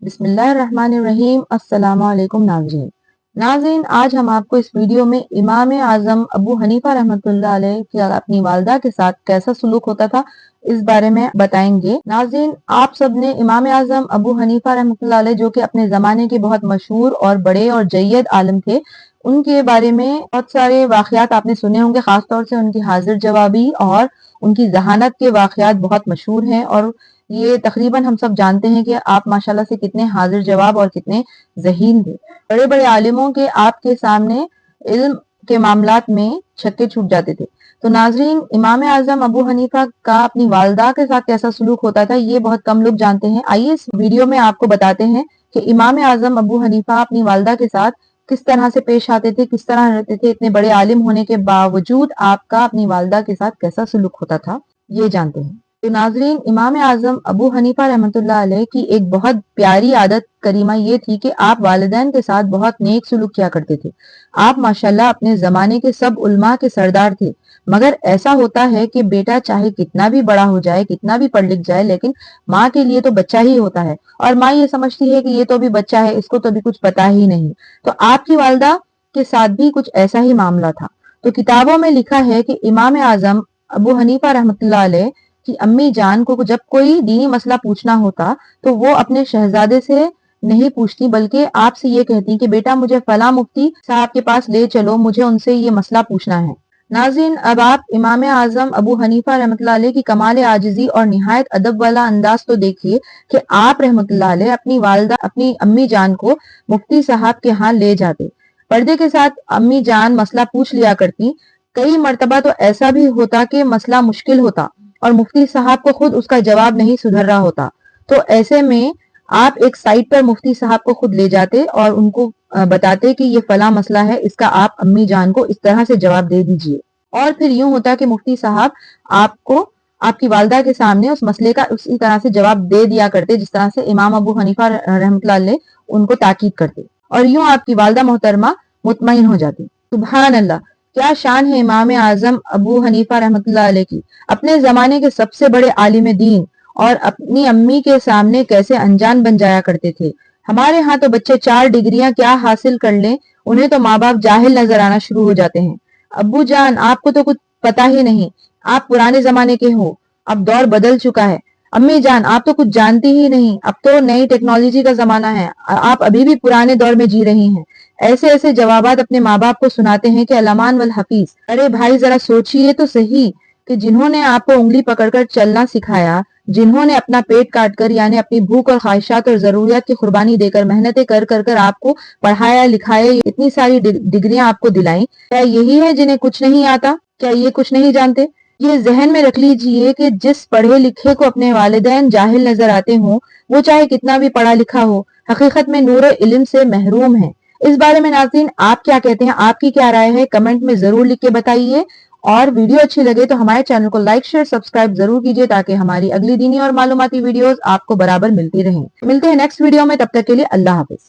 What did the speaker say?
بسم اللہ الرحمن الرحیم۔ السلام علیکم ناظرین، آج ہم آپ کو اس ویڈیو میں امام اعظم ابو حنیفہ رحمۃ اللہ علیہ کی اپنی والدہ کے ساتھ کیسا سلوک ہوتا تھا اس بارے میں بتائیں گے۔ ناظرین، آپ سب نے امام اعظم ابو حنیفہ رحمۃ اللہ علیہ جو کہ اپنے زمانے کے بہت مشہور اور بڑے اور جید عالم تھے، ان کے بارے میں بہت سارے واقعات آپ نے سنے ہوں گے، خاص طور سے ان کی حاضر جوابی اور ان کی ذہانت کے واقعات بہت مشہور ہیں، اور یہ تقریباً ہم سب جانتے ہیں کہ آپ ماشاءاللہ سے کتنے حاضر جواب اور کتنے ذہین تھے۔ بڑے بڑے عالموں کے آپ کے سامنے علم کے معاملات میں چھکے چھوٹ جاتے تھے۔ تو ناظرین، امام اعظم ابو حنیفہ کا اپنی والدہ کے ساتھ کیسا سلوک ہوتا تھا یہ بہت کم لوگ جانتے ہیں۔ آئیے اس ویڈیو میں آپ کو بتاتے ہیں کہ امام اعظم ابو حنیفہ اپنی والدہ کے ساتھ کس طرح سے پیش آتے تھے، کس طرح رہتے تھے، اتنے بڑے عالم ہونے کے باوجود آپ کا اپنی والدہ کے ساتھ کیسا سلوک ہوتا تھا یہ جانتے ہیں۔ تو ناظرین، امام اعظم ابو حنیفہ رحمۃ اللہ علیہ کی ایک بہت پیاری عادت کریمہ یہ تھی کہ آپ والدین کے ساتھ بہت نیک سلوک کیا کرتے تھے۔ آپ ماشاءاللہ اپنے زمانے کے سب علماء کے سردار تھے، مگر ایسا ہوتا ہے کہ بیٹا چاہے کتنا بھی بڑا ہو جائے، کتنا بھی پڑھ لکھ جائے، لیکن ماں کے لیے تو بچہ ہی ہوتا ہے، اور ماں یہ سمجھتی ہے کہ یہ تو بھی بچہ ہے، اس کو تو بھی کچھ پتا ہی نہیں۔ تو آپ کی والدہ کے ساتھ بھی کچھ ایسا ہی معاملہ تھا۔ تو کتابوں میں لکھا ہے کہ امام اعظم ابو حنیفہ رحمۃ اللہ علیہ کہ امی جان کو جب کوئی دینی مسئلہ پوچھنا ہوتا تو وہ اپنے شہزادے سے نہیں پوچھتی، بلکہ آپ سے یہ کہتی کہ بیٹا مجھے فلاں مفتی صاحب کے پاس لے چلو، مجھے ان سے یہ مسئلہ پوچھنا ہے۔ ناظرین، اب آپ امام اعظم ابو حنیفہ رحمۃ اللہ علیہ کی کمال عاجزی اور نہایت ادب والا انداز تو دیکھیے کہ آپ رحمۃ اللہ علیہ اپنی والدہ اپنی امی جان کو مفتی صاحب کے ہاں لے جاتے، پردے کے ساتھ امی جان مسئلہ پوچھ لیا کرتی۔ کئی مرتبہ تو ایسا بھی ہوتا کہ مسئلہ مشکل ہوتا اور مفتی صاحب کو خود اس کا جواب نہیں سدھر رہا ہوتا، تو ایسے میں آپ ایک سائٹ پر مفتی صاحب کو خود لے جاتے اور ان کو بتاتے کہ یہ فلاں مسئلہ ہے، اس کا آپ امی جان کو اس طرح سے جواب دے دیجئے۔ اور پھر یوں ہوتا کہ مفتی صاحب آپ کو آپ کی والدہ کے سامنے اس مسئلے کا اسی طرح سے جواب دے دیا کرتے جس طرح سے امام ابو حنیفہ رحمۃ اللہ علیہ ان کو تاکید کرتے، اور یوں آپ کی والدہ محترمہ مطمئن ہو جاتی۔ سبحان اللہ، کیا شان ہے امام اعظم ابو حنیفہ رحمۃ اللہ علیہ کی۔ اپنے زمانے کے سب سے بڑے عالم دین اور اپنی امی کے سامنے کیسے انجان بن جایا کرتے تھے۔ ہمارے ہاں تو بچے 4 ڈگریاں کیا حاصل کر لیں، انہیں تو ماں باپ جاہل نظر آنا شروع ہو جاتے ہیں۔ ابو جان، آپ کو تو کچھ پتا ہی نہیں، آپ پرانے زمانے کے ہو، اب دور بدل چکا ہے۔ امی جان، آپ تو کچھ جانتی ہی نہیں، اب تو نئی ٹیکنالوجی کا زمانہ ہے، آپ ابھی بھی پرانے دور میں جی رہی ہیں۔ ایسے ایسے جوابات اپنے ماں باپ کو سناتے ہیں کہ الامان والحفیظ۔ ارے بھائی ذرا سوچئے تو صحیح کہ جنہوں نے آپ کو انگلی پکڑ کر چلنا سکھایا، جنہوں نے اپنا پیٹ کاٹ کر یعنی اپنی بھوک اور خواہشات اور ضروریات کی قربانی دے کر محنتیں کر کر آپ کو پڑھایا لکھایا، اتنی ساری ڈگریاں آپ کو دلائیں، کیا یہی ہے جنہیں کچھ نہیں آتا؟ کیا یہ کچھ نہیں جانتے؟ یہ ذہن میں رکھ لیجئے کہ جس پڑھے لکھے کو اپنے والدین جاہل نظر آتے ہوں، وہ چاہے کتنا بھی پڑھا لکھا ہو، حقیقت میں نور علم سے محروم ہے۔ اس بارے میں ناظرین آپ کیا کہتے ہیں، آپ کی کیا رائے ہے، کمنٹ میں ضرور لکھ کے بتائیے، اور ویڈیو اچھی لگے تو ہمارے چینل کو لائک شیئر سبسکرائب ضرور کیجیے تاکہ ہماری اگلی دینی اور معلوماتی ویڈیوز آپ کو برابر ملتی رہیں۔ ملتے ہیں نیکسٹ ویڈیو میں، تب تک کے لیے اللہ حافظ۔